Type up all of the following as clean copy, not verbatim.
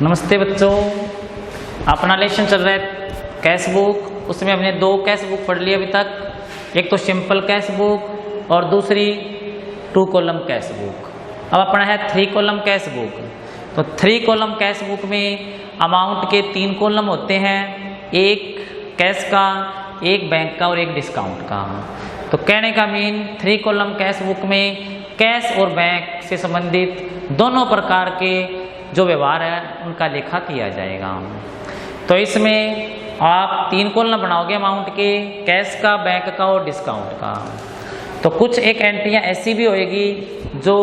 नमस्ते बच्चों, अपना लेसन चल रहा है कैश बुक। उसमें हमने 2 कैश बुक पढ़ ली अभी तक। एक तो सिंपल कैश बुक और दूसरी 2 कॉलम कैश बुक। अब अपना है 3 कॉलम कैश बुक। तो 3 कॉलम कैश बुक में अमाउंट के 3 कॉलम होते हैं, एक कैश का, एक बैंक का और एक डिस्काउंट का। तो कहने का मीन 3 कॉलम कैश बुक में कैश और बैंक से संबंधित दोनों प्रकार के जो व्यवहार है उनका लेखा किया जाएगा। तो इसमें आप 3 कॉलम बनाओगे अमाउंट के, कैश का, बैंक का और डिस्काउंट का। तो कुछ एक एंट्रियां ऐसी भी होएगी जो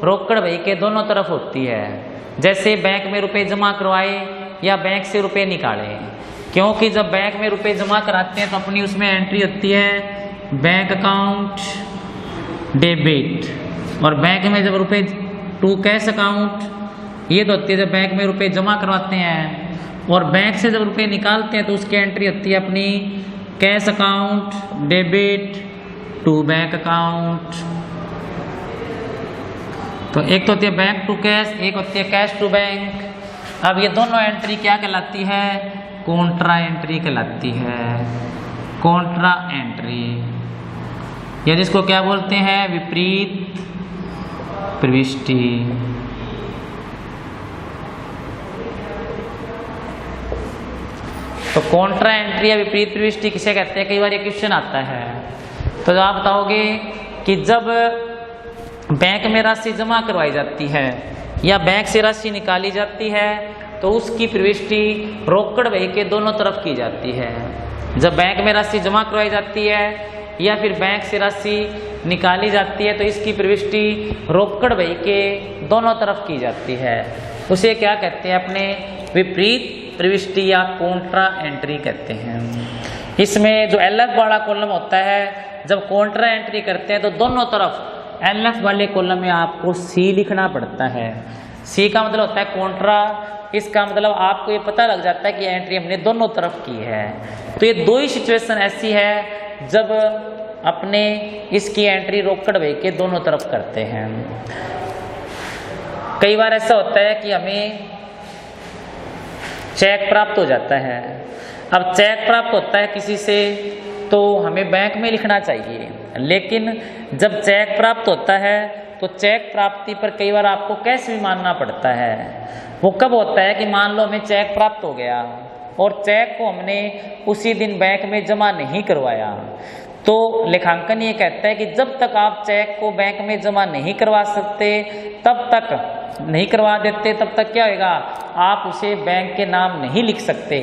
रोकड़ बही के दोनों तरफ होती है, जैसे बैंक में रुपए जमा करवाए या बैंक से रुपए निकाले। क्योंकि जब बैंक में रुपए जमा कराते हैं तो अपनी उसमें एंट्री होती है बैंक अकाउंट डेबिट, और बैंक में जब रुपए टू कैश अकाउंट, ये तो होती है जब बैंक में रुपए जमा करवाते हैं। और बैंक से जब रुपए निकालते हैं तो उसकी एंट्री होती है अपनी cash account debit to bank account. तो एक तो होती है बैंक टू कैश, एक होती है कैश टू बैंक। अब ये दोनों एंट्री क्या कहलाती है? कॉन्ट्रा एंट्री कहलाती है। कॉन्ट्रा एंट्री, या जिसको क्या बोलते हैं? विपरीत प्रविष्टि। तो कॉन्ट्रा एंट्री या विपरीत प्रविष्टि किसे कहते हैं? कई बार ये क्वेश्चन आता है। तो आप बताओगे कि जब बैंक में राशि जमा करवाई जाती है या बैंक से राशि निकाली जाती है तो उसकी प्रविष्टि रोकड़ बही के दोनों तरफ की जाती है। जब बैंक में राशि जमा करवाई जाती है या फिर बैंक से राशि निकाली जाती है तो इसकी प्रविष्टि रोकड़ बही के दोनों तरफ की जाती है। उसे क्या कहते हैं? अपने विपरीत प्रविष्टि या कॉन्ट्रा एंट्री कहते हैं। इसमें जो एलएफ वाला कॉलम होता है, जब कॉन्ट्रा एंट्री करते हैं तो दोनों तरफ एलएफ वाले कॉलम में आपको सी लिखना पड़ता है। सी का मतलब होता है कॉन्ट्रा। इसका मतलब आपको ये पता लग जाता है कि एंट्री हमने दोनों तरफ की है। तो ये 2 ही सिचुएशन ऐसी है जब अपने इसकी एंट्री रोकड़ बही के दोनों तरफ करते हैं। कई बार ऐसा होता है कि हमें चेक प्राप्त हो जाता है। अब चेक प्राप्त होता है किसी से तो हमें बैंक में लिखना चाहिए, लेकिन जब चेक प्राप्त होता है तो चेक प्राप्ति पर कई बार आपको कैश भी मानना पड़ता है। वो कब होता है कि मान लो हमें चेक प्राप्त हो गया और चेक को हमने उसी दिन बैंक में जमा नहीं करवाया, तो लेखांकन ये कहता है कि जब तक आप चेक को बैंक में जमा नहीं करवा सकते, तब तक नहीं करवा देते, तब तक क्या होगा? आप उसे बैंक के नाम नहीं लिख सकते।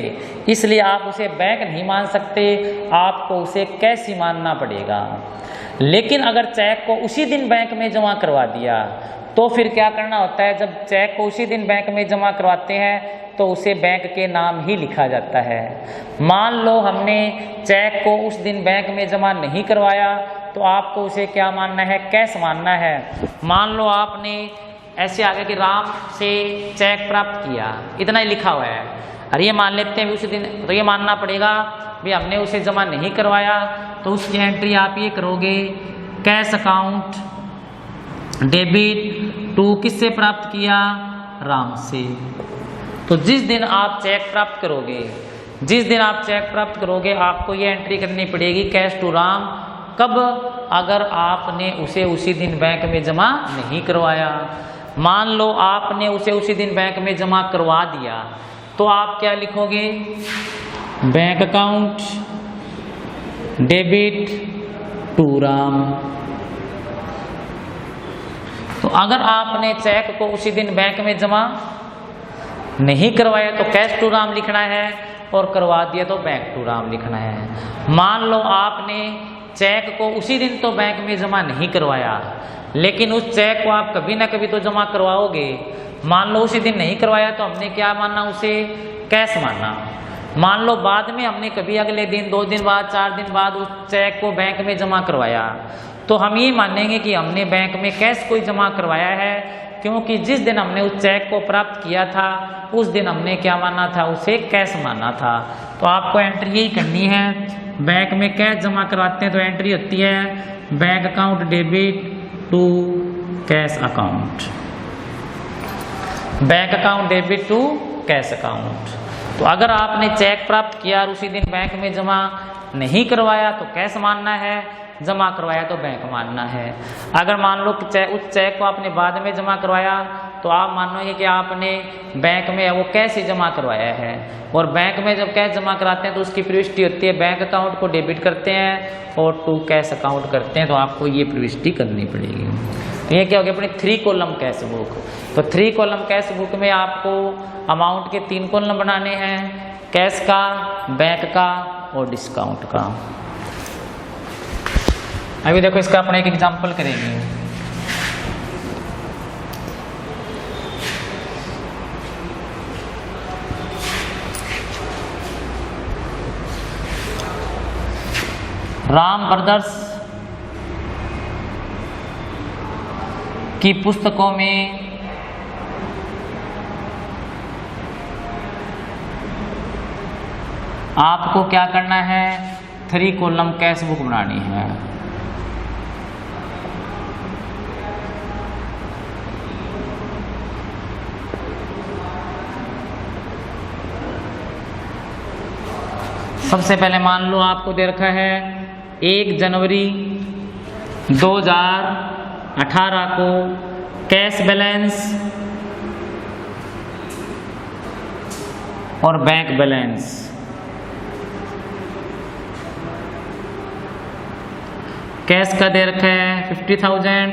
इसलिए आप उसे बैंक नहीं मान सकते, आपको उसे कैश ही मानना पड़ेगा। लेकिन अगर चेक को उसी दिन बैंक में जमा करवा दिया तो फिर क्या करना होता है? जब चेक को उसी दिन बैंक में जमा करवाते हैं तो उसे बैंक के नाम ही लिखा जाता है। मान लो हमने चेक को उस दिन बैंक में जमा नहीं करवाया तो आपको उसे क्या मानना है? कैश मानना है। मान लो आपने ऐसे आगे कि राम से चेक प्राप्त किया, इतना ही लिखा हुआ है, और ये मान लेते हैं उसी दिन, तो ये मानना पड़ेगा भी हमने उसे जमा नहीं करवाया। तो उसकी एंट्री आप ये करोगे कैश अकाउंट डेबिट टू किससे प्राप्त किया? राम से। तो जिस दिन आप चेक प्राप्त करोगे आपको ये एंट्री करनी पड़ेगी कैश टू राम। कब? अगर आपने उसे उसी दिन बैंक में जमा नहीं करवाया। मान लो आपने उसे उसी दिन बैंक में जमा करवा दिया तो आप क्या लिखोगे? Bank account debit to Ram. तो अगर आपने चेक को उसी दिन बैंक में जमा नहीं करवाया तो कैश टू राम लिखना है, और करवा दिया तो बैंक टू राम लिखना है। मान लो आपने चेक को उसी दिन तो बैंक में जमा नहीं करवाया, लेकिन उस चेक को आप कभी ना कभी तो जमा करवाओगे। मान लो उसी दिन नहीं करवाया तो हमने क्या मानना? उसे कैश मानना। मान लो बाद में हमने कभी अगले दिन, 2 दिन बाद, 4 दिन बाद उस चेक को बैंक में जमा करवाया तो हम ये मानेंगे कि हमने बैंक में कैश कोई जमा करवाया है, क्योंकि जिस दिन हमने उस चेक को प्राप्त किया था उस दिन हमने क्या माना था? उसे कैश माना था। तो आपको एंट्री यही करनी है। बैंक में कैश जमा करवाते हैं तो एंट्री होती है bank account debit to cash account. Bank account debit to cash account. तो अगर आपने चेक प्राप्त किया और उसी दिन बैंक में जमा नहीं करवाया तो कैश मानना है, जमा करवाया तो बैंक मानना है। अगर मान लो कि उस चेक को आपने बाद में जमा करवाया तो आप मानोगे कि आपने बैंक में वो कैश ही जमा करवाया है। और बैंक में जब कैश जमा कराते हैं तो उसकी प्रविष्टि होती है, बैंक अकाउंट को डेबिट करते हैं और टू कैश अकाउंट करते हैं, तो आपको ये प्रविष्टि करनी पड़ेगी। तो ये क्या हो गया अपनी 3 कॉलम कैश बुक। तो 3 कॉलम कैश बुक में आपको अमाउंट के 3 कॉलम बनाने हैं, कैश का, बैंक का और डिस्काउंट का। अभी देखो इसका अपने एक एग्जाम्पल करेंगे। राम ब्रदर्स की पुस्तकों में आपको क्या करना है, 3 कॉलम कैश बुक बनानी है। सबसे पहले मान लो आपको दे रखा है 1 जनवरी 2018 को कैश बैलेंस और बैंक बैलेंस। कैश का दे रखा है 50,000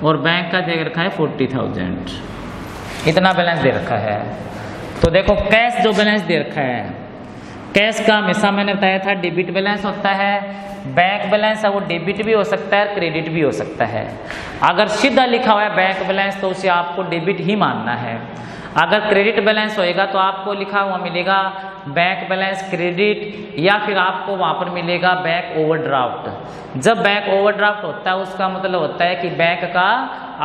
और बैंक का दे रखा है 40,000। इतना बैलेंस दे रखा है। तो देखो कैश जो बैलेंस दे रखा है, कैश का हमेशा मैंने बताया था डेबिट बैलेंस होता है, बैंक बैलेंस है वो डेबिट भी हो सकता है, क्रेडिट भी हो सकता है। अगर सीधा लिखा हुआ है बैंक बैलेंस तो उसे आपको डेबिट ही मानना है। अगर क्रेडिट बैलेंस होएगा तो आपको लिखा हुआ मिलेगा बैंक बैलेंस क्रेडिट, या फिर आपको वहाँ पर मिलेगा बैंक ओवरड्राफ्ट। जब बैंक ओवरड्राफ्ट होता है उसका मतलब होता है कि बैंक का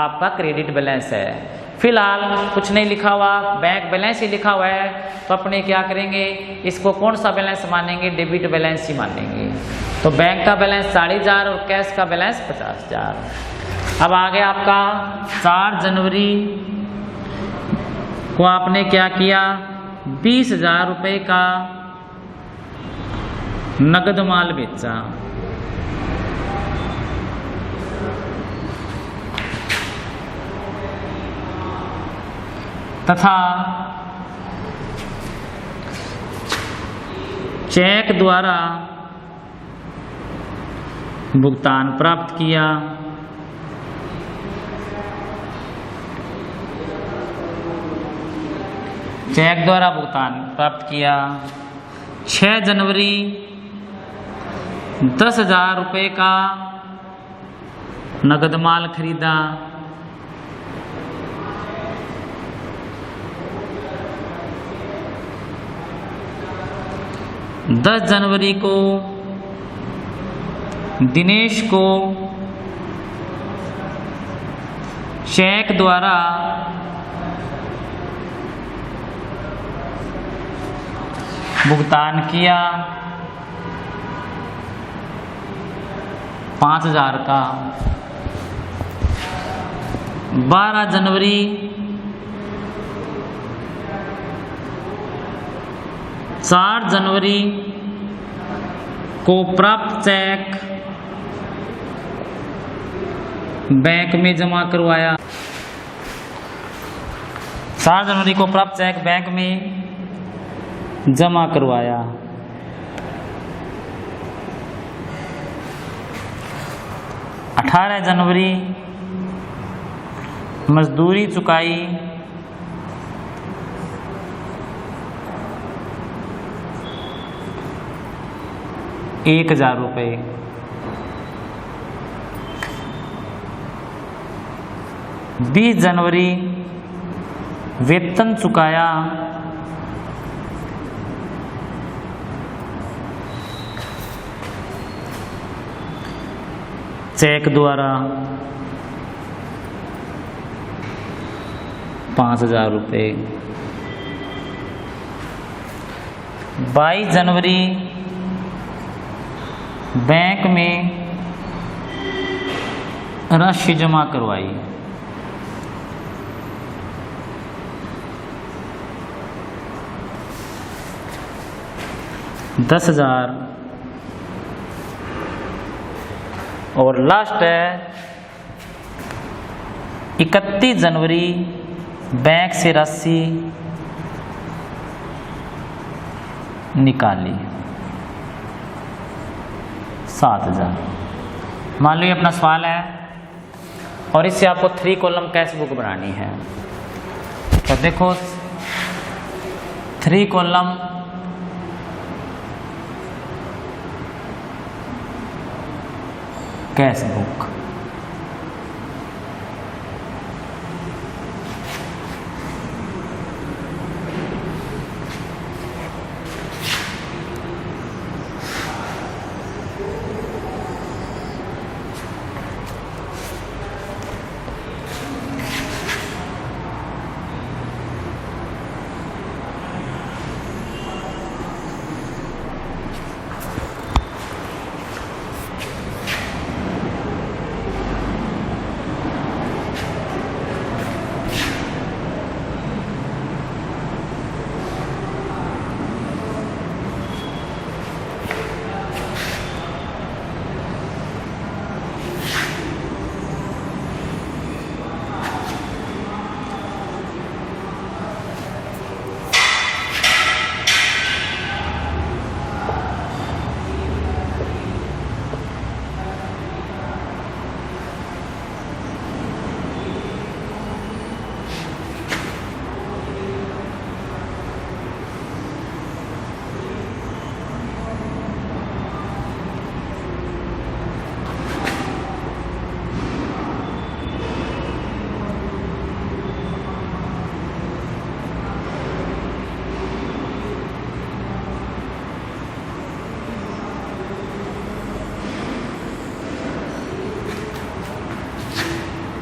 आपका क्रेडिट बैलेंस है। फिलहाल कुछ नहीं लिखा हुआ, बैंक बैलेंस ही लिखा हुआ है, तो अपने क्या करेंगे, इसको कौन सा बैलेंस मानेंगे, डेबिट बैलेंस ही मानेंगे। तो बैंक का बैलेंस 40,000 और कैश का बैलेंस 50,000। अब आगे आपका 4 जनवरी को आपने क्या किया, 20,000 रुपये का नगद माल बेचा। तथा चेक द्वारा भुगतान प्राप्त किया। चेक द्वारा भुगतान प्राप्त किया। 6 जनवरी 10,000 रुपये का नगद माल खरीदा। 10 जनवरी को दिनेश को चेक द्वारा भुगतान किया 5,000 का। 12 जनवरी 4 जनवरी को प्राप्त चेक बैंक में जमा करवाया। 4 जनवरी को प्राप्त चेक बैंक में जमा करवाया। 18 जनवरी मजदूरी चुकाई 1,000 रुपये। 20 जनवरी वेतन चुकाया 1 द्वारा 5,000 रुपये। 22 जनवरी बैंक में राशि जमा करवाई। 23 10,000 और लास्ट है 31 जनवरी बैंक से राशि निकाली 7,000। मान लो ये अपना सवाल है और इससे आपको 3 कॉलम कैश बुक बनानी है। तो देखो 3 कॉलम कैश बुक।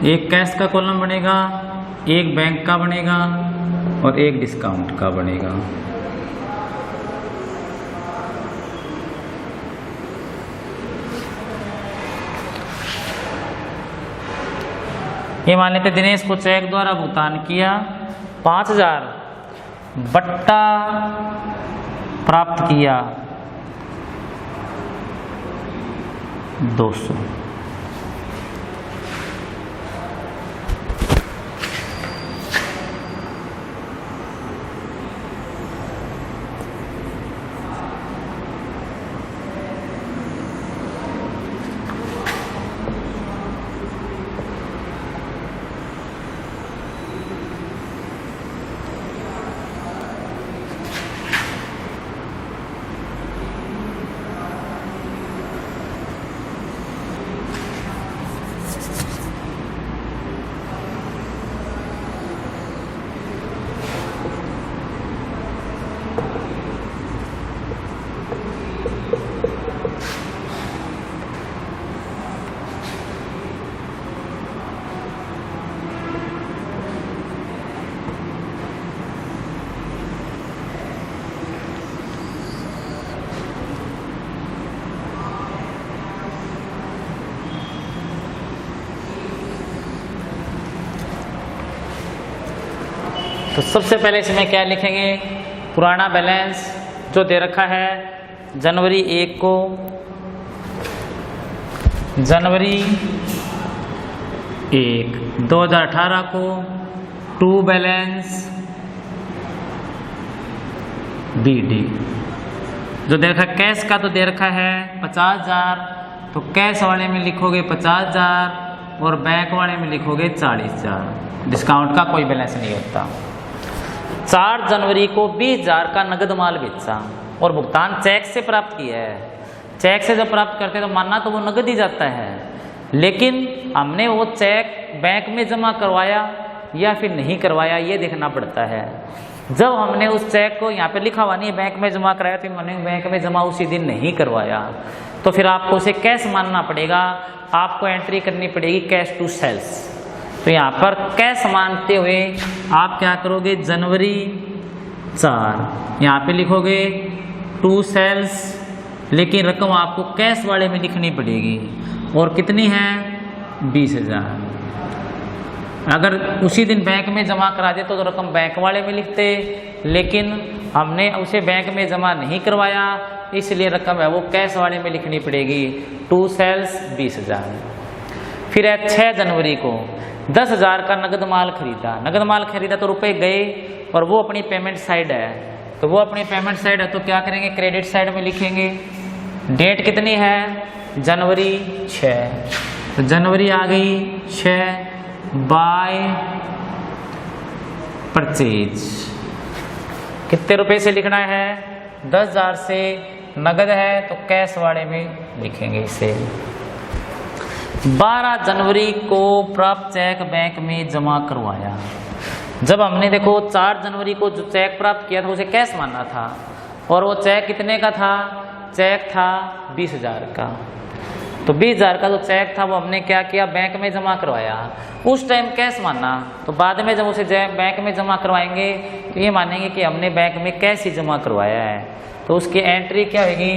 एक कैश का कॉलम बनेगा, एक बैंक का बनेगा और एक डिस्काउंट का बनेगा। ये मान लेते दिनेश को चेक द्वारा भुगतान किया 5,000 बट्टा प्राप्त किया 200। तो सबसे पहले इसमें क्या लिखेंगे, पुराना बैलेंस जो दे रखा है जनवरी 1 को, जनवरी 1 2018 को टू बैलेंस BD जो दे रखा है। कैश का तो दे रखा है 50,000, तो कैश वाले में लिखोगे 50,000 और बैंक वाले में लिखोगे 40,000। डिस्काउंट का कोई बैलेंस नहीं होता। 4 जनवरी को 20,000 का नगद माल बेचा और भुगतान चेक से प्राप्त किया है। चेक से जब प्राप्त करते हैं तो मानना तो वो नगद ही जाता है, लेकिन हमने वो चेक बैंक में जमा करवाया या फिर नहीं करवाया ये देखना पड़ता है। जब हमने उस चेक को यहाँ पे लिखा हुआ नहीं बैंक में जमा कराया, तो मैंने बैंक में जमा उसी दिन नहीं करवाया, तो फिर आपको उसे कैश मानना पड़ेगा। आपको एंट्री करनी पड़ेगी कैश टू सेल्स। तो यहाँ पर कैश मानते हुए आप क्या करोगे, जनवरी 4 यहाँ पे लिखोगे टू सेल्स, लेकिन रकम आपको कैश वाले में लिखनी पड़ेगी और कितनी है 20,000। अगर उसी दिन बैंक में जमा करा देते तो रकम बैंक वाले में लिखते, लेकिन हमने उसे बैंक में जमा नहीं करवाया इसलिए रकम है वो कैश वाले में लिखनी पड़ेगी। 2 सेल्स 20,000। फिर है 6 जनवरी को 10,000 का नगद माल खरीदा। नगद माल खरीदा तो रुपए गए और वो अपनी पेमेंट साइड है, तो वो अपनी पेमेंट साइड है तो क्या करेंगे, क्रेडिट साइड में लिखेंगे। डेट कितनी है, जनवरी 6, तो जनवरी आ गई 6 बाय परचेज। कितने रुपए से लिखना है, 10,000 से। नगद है तो कैश वाले में लिखेंगे इसे। 12 जनवरी को प्राप्त चेक बैंक में जमा करवाया। जब हमने देखो 4 जनवरी को जो चेक प्राप्त किया था उसे कैश मानना था, और वो चेक कितने का था, चेक था 20,000 का। तो 20,000 का जो चेक था वो हमने क्या किया, बैंक में जमा करवाया। उस टाइम कैश मानना, तो बाद में जब उसे बैंक में जमा करवाएंगे तो ये मानेंगे कि हमने बैंक में कैश ही जमा करवाया है। तो उसकी एंट्री क्या होगी,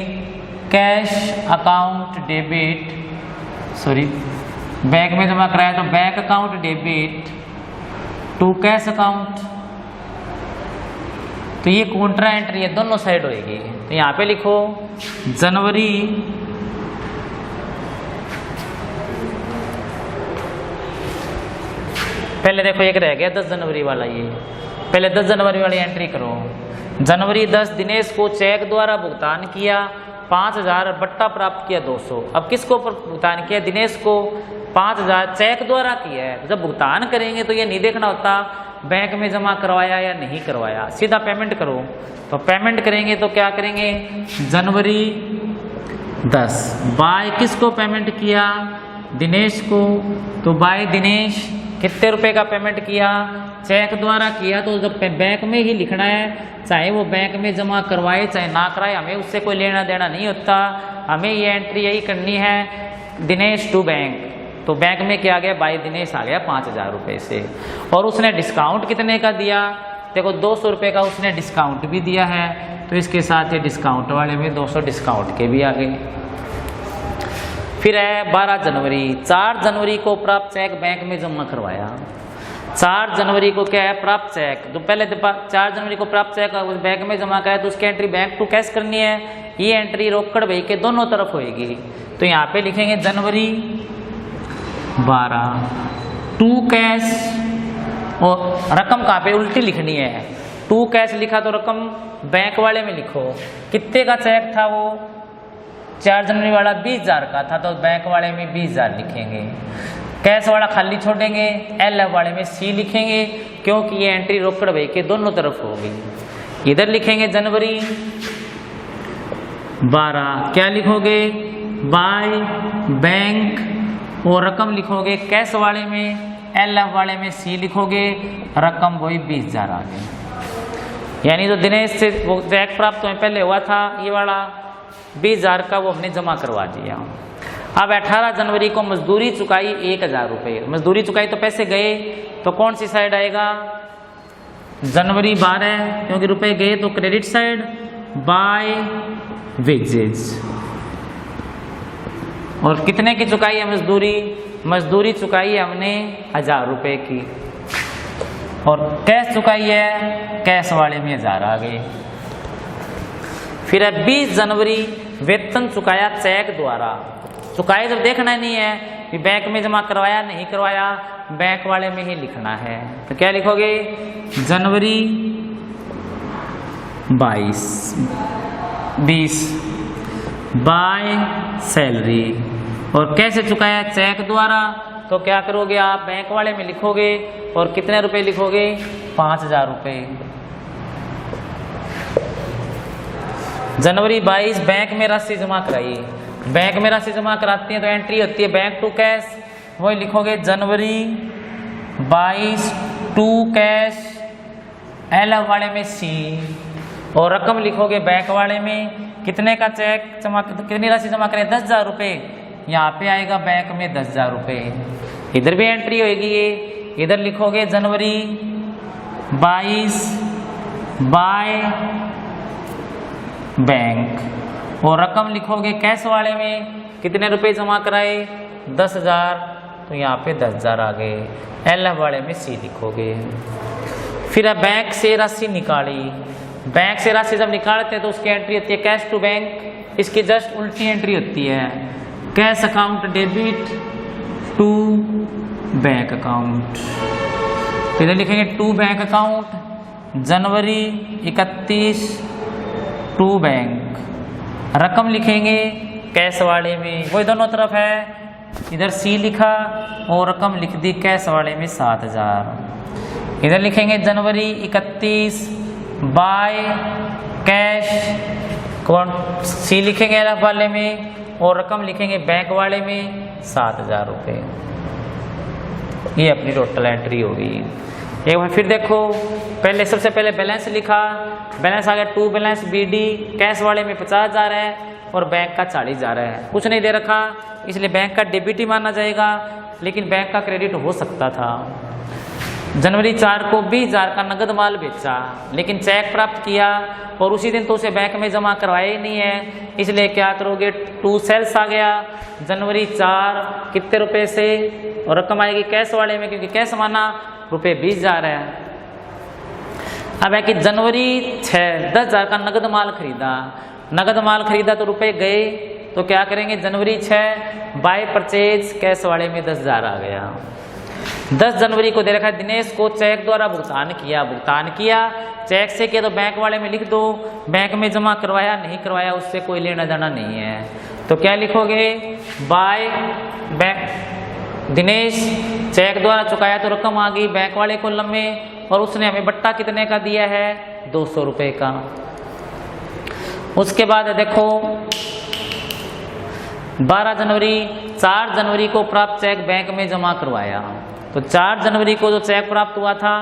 cash account debit, sorry bank में जमा कराया तो bank account debit to cash account. तो ये कॉन्ट्रा एंट्री है, दोनों साइड होगी। तो यहाँ पे लिखो जनवरी पहले देखो एक रह गया 10 जनवरी वाला, ये पहले 10 जनवरी वाली एंट्री करो। जनवरी 10 दिनेश को चेक द्वारा भुगतान किया 5,000, बट्टा प्राप्त किया 200। अब किसको भुगतान किया, दिनेश को 5,000 चेक द्वारा किया है। जब भुगतान करेंगे तो ये नहीं देखना होता बैंक में जमा करवाया या नहीं करवाया, सीधा पेमेंट करो। तो पेमेंट करेंगे तो क्या करेंगे, जनवरी 10 बाय किसको पेमेंट किया, दिनेश को। तो बाय दिनेश कितने रुपए का पेमेंट किया, चेक द्वारा किया। तो जब बैंक में ही लिखना है, चाहे वो बैंक में जमा करवाए चाहे ना कराए, हमें उससे कोई लेना देना नहीं होता। हमें ये एंट्री यही करनी है, दिनेश टू बैंक। तो बैंक में क्या आ गया, बाय दिनेश आ गया 5,000 रुपये से। और उसने डिस्काउंट कितने का दिया, देखो 200 रुपये का उसने डिस्काउंट भी दिया है। तो इसके साथ ये डिस्काउंट वाले में 200 डिस्काउंट के भी आ गए। फिर है 12 जनवरी, 4 जनवरी को प्राप्त चेक बैंक में जमा करवाया। 4 जनवरी को क्या है, प्राप्त चेक। जो पहले 4 जनवरी को प्राप्त चेक बैंक में जमा कराया तो उसकी एंट्री बैंक टू कैश करनी है। ये एंट्री रोकड़ भाई के दोनों तरफ होगी। तो यहाँ पे लिखेंगे जनवरी 12 टू कैश, और रकम कहाँ पे उल्टी लिखनी है। टू कैश लिखा तो रकम बैंक वाले में लिखो। कितने का चेक था वो, 4 जनवरी वाला 20,000 का था, तो बैंक वाले में 20,000 लिखेंगे। कैश वाला खाली छोड़ेंगे, एल वाले में सी लिखेंगे, क्योंकि ये एंट्री रोकड़ भाई के दोनों तरफ होगी। इधर लिखेंगे जनवरी 12, क्या लिखोगे, बाय बैंक, और रकम लिखोगे कैश वाले में, एल वाले में सी लिखोगे, रकम वही 20,000 आ गई। यानी जो दिनेश से वो चेक प्राप्त पहले हुआ था ये वाला 20,000 का, वो हमने जमा करवा दिया। अब 18 जनवरी को मजदूरी चुकाई 1,000 रुपये। मजदूरी चुकाई तो पैसे गए, तो कौन सी साइड आएगा, जनवरी 12, क्योंकि रुपए गए तो क्रेडिट साइड, बाय वेजेज। और कितने की चुकाई है मजदूरी, मजदूरी चुकाई है हमने 1,000 रुपये की। और कैश चुकाई है, कैश वाले में 1,000 आ गए। फिर है 20 जनवरी, वेतन चुकाया चेक द्वारा। चुकाए जब देखना नहीं है कि बैंक में जमा करवाया नहीं करवाया, बैंक वाले में ही लिखना है। तो क्या लिखोगे, जनवरी 20 बाय सैलरी। और कैसे चुकाया, चेक द्वारा। तो क्या करोगे आप, बैंक वाले में लिखोगे, और कितने रुपए लिखोगे, 5,000 रुपये। जनवरी 22 बैंक में राशि जमा कराई। बैंक में राशि जमा कराती हैं तो एंट्री होती है बैंक टू कैश, वही लिखोगे जनवरी 22 टू कैश, एल वाले में सी, और रकम लिखोगे बैंक वाले में। कितने का चेक जमा, कितनी राशि जमा करें, 10,000 रुपये। यहाँ पे आएगा बैंक में 10,000 रुपये। इधर भी एंट्री होगी ये, इधर लिखोगे जनवरी 22 बाय बैंक, और रकम लिखोगे कैश वाले में। कितने रुपए जमा कराए, 10,000, तो यहाँ पे 10,000 आ गए। एल वाले में सी लिखोगे। फिर बैंक से राशि निकाली, बैंक से राशि जब निकालते हैं तो उसकी एंट्री होती है कैश टू बैंक, इसकी जस्ट उल्टी एंट्री होती है cash account debit to bank account. तो इधर लिखेंगे टू बैंक अकाउंट जनवरी 31 टू बैंक, रकम लिखेंगे कैश वाले में, वही दोनों तरफ है, इधर सी लिखा और रकम लिख दी कैश वाले में 7000। इधर लिखेंगे जनवरी 31 बाय कैश, सी लिखेंगे एफ वाले में और रकम लिखेंगे बैंक वाले में 7000 रुपये। ये अपनी टोटल एंट्री होगी। एक बार फिर देखो, पहले सबसे पहले बैलेंस लिखा, बैलेंस आ गया टू बैलेंस BD, कैश वाले में 50,000 है और बैंक का 40,000 है, कुछ नहीं दे रखा इसलिए बैंक का डेबिट ही माना जाएगा, लेकिन बैंक का क्रेडिट हो सकता था। जनवरी 4 को 20,000 का नगद माल बेचा, लेकिन चेक प्राप्त किया और उसी दिन तो उसे बैंक में जमा करवाया ही नहीं है, इसलिए क्या करोगे, टू सेल्स आ गया जनवरी 4 कितने रुपए से, और रकम आएगी कैश वाले में क्योंकि कैश माना रुपये 20,000 है। अब है कि जनवरी 6 10,000 का नगद माल खरीदा, नगद माल खरीदा तो रुपए गए, तो क्या करेंगे जनवरी 6 बाय परचेज कैश वाले में 10,000 आ गया। 10 जनवरी को दे रखा है दिनेश को चेक द्वारा भुगतान किया, चेक से किया तो बैंक वाले में लिख दो, बैंक में जमा करवाया नहीं करवाया उससे कोई लेना देना नहीं है, तो क्या लिखोगे, बाय बैंक दिनेश चेक द्वारा चुकाया तो रकम आ गई बैंक वाले कॉलम में, और उसने हमें बट्टा कितने का दिया है 200 रुपये का। उसके बाद देखो 4 जनवरी को प्राप्त चेक बैंक में जमा करवाया, तो 4 जनवरी को जो चेक प्राप्त हुआ था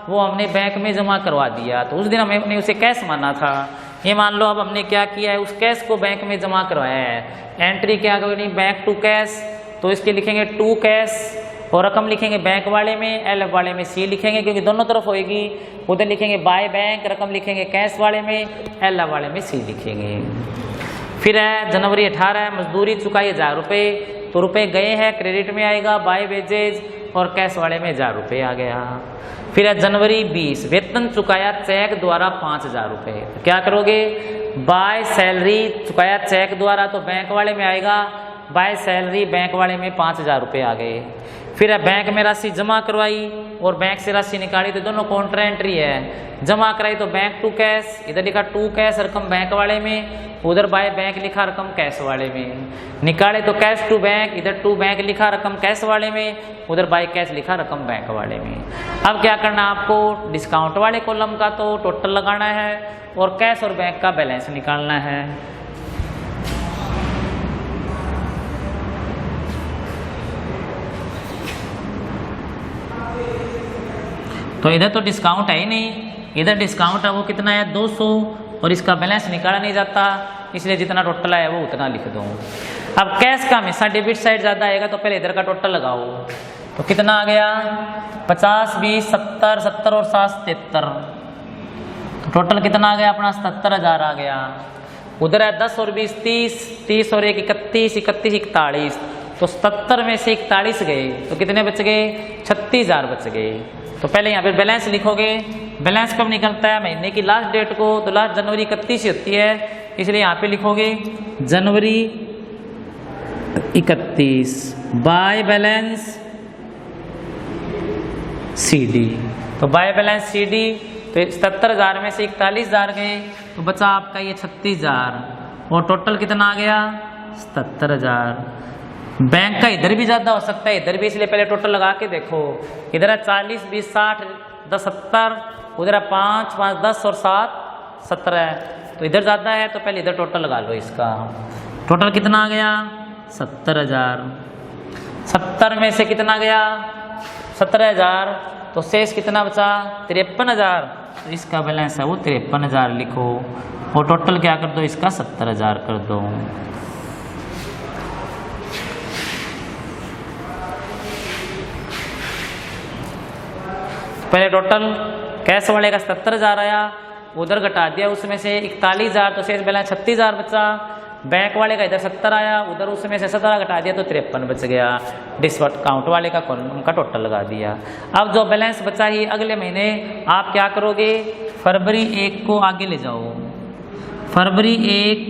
वो हमने बैंक में जमा करवा दिया, तो उस दिन हमने उसे कैश माना था। ये मान लो अब हमने क्या किया है, उस कैश को बैंक में जमा करवाया है, एंट्री क्या करोगे बैंक टू कैश, तो इसके लिखेंगे टू कैश और रकम लिखेंगे बैंक वाले में, LF वाले में सी लिखेंगे क्योंकि दोनों तरफ होएगी, उधर लिखेंगे बाय बैंक, रकम लिखेंगे कैश वाले में, LF वाले में सी लिखेंगे। फिर है जनवरी 18 मजदूरी चुकाई 1000 रुपये, तो रुपए गए हैं क्रेडिट में आएगा बाय वेजेज और कैश वाले में 1000 रुपये आ गया। फिर है जनवरी 20 वेतन चुकाया चेक द्वारा 5000 रुपये, क्या करोगे, बाय सैलरी चुकाया चेक द्वारा तो बैंक वाले में आएगा, बाय सैलरी बैंक वाले में 5000 रुपये आ गए। फिर है बैंक में राशि जमा करवाई और बैंक से राशि निकाली, तो दोनों काउंटर एंट्री है, जमा कराई तो बैंक टू कैश, इधर लिखा टू कैश रकम बैंक वाले में, उधर बाय बैंक लिखा रकम कैश वाले में, निकाले तो कैश टू बैंक, इधर टू बैंक लिखा रकम कैश वाले में, उधर बाय कैश लिखा रकम बैंक वाले में। अब क्या करना आपको, डिस्काउंट वाले कॉलम का तो टोटल लगाना है और कैश और बैंक का बैलेंस निकालना है। तो इधर तो डिस्काउंट है ही नहीं, इधर डिस्काउंट है वो कितना है 200 और इसका बैलेंस निकाला नहीं जाता, इसलिए जितना टोटल आया वो उतना लिख दो। अब कैश का हमेशा डेबिट साइड ज़्यादा आएगा, तो पहले इधर का टोटल लगाओ, तो कितना आ गया 50 20 70 70 और 7 73, तो टोटल कितना आ गया अपना 77,000 आ गया। उधर है 10 और 20 30, 30 और 1 31, 31 41, तो 77 में से 41 गए तो कितने बच गए 36,000 बच गए। तो पहले यहाँ पे बैलेंस लिखोगे, बैलेंस कब निकलता है महीने की लास्ट डेट को, तो लास्ट जनवरी 31 होती है, इसलिए यहाँ पे लिखोगे जनवरी 31 बाय बैलेंस CD, तो बाय बैलेंस CD, तो 77,000 में से 41,000 गए तो बचा आपका ये 36,000 और टोटल कितना आ गया 77,000। बैंक का इधर भी ज़्यादा हो सकता है, इधर भी, इसलिए पहले टोटल लगा के देखो, इधर है 40 20 60 10 70, उधर है 5 5 10 और 7 17, तो इधर ज़्यादा है तो पहले इधर टोटल लगा लो इसका। टोटल कितना आ गया 70,000, 70 में से कितना गया 17,000, तो शेष कितना बचा 53,000, तो इसका बैलेंस है वो 53,000 लिखो और टोटल क्या कर दो इसका 70,000 कर दो। पहले टोटल कैश वाले का 77,000 आया, उधर घटा दिया उसमें से 41,000, तो शेष बैलेंस 36,000 बचा। बैंक वाले का इधर 70 आया, उधर उसमें से 17 घटा दिया तो 53 बच गया। डिस्काउंट वाले का टोटल लगा दिया। अब जो बैलेंस बचा ही अगले महीने आप क्या करोगे फरवरी 1 को आगे ले जाओ, फरवरी 1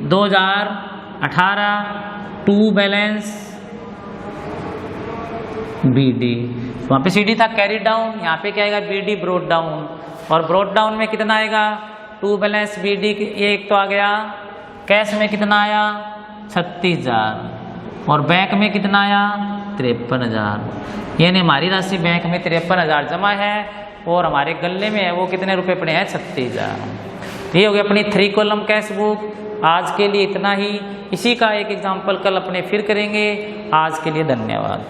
2018 टू बैलेंस BD, वहाँ पे CD था कैरी डाउन, यहाँ पे क्या आएगा BD ब्रोड डाउन, और ब्रोड डाउन में कितना आएगा टू बैलेंस BD 1 तो आ गया, कैश में कितना आया 36,000 और बैंक में कितना आया 53,000, यानी हमारी राशि बैंक में 53,000 जमा है और हमारे गले में है वो कितने रुपए पड़े हैं 36,000। ये हो गया अपनी 3 कॉलम कैश बुक। आज के लिए इतना ही, इसी का एक एग्जाम्पल कल अपने फिर करेंगे। आज के लिए धन्यवाद।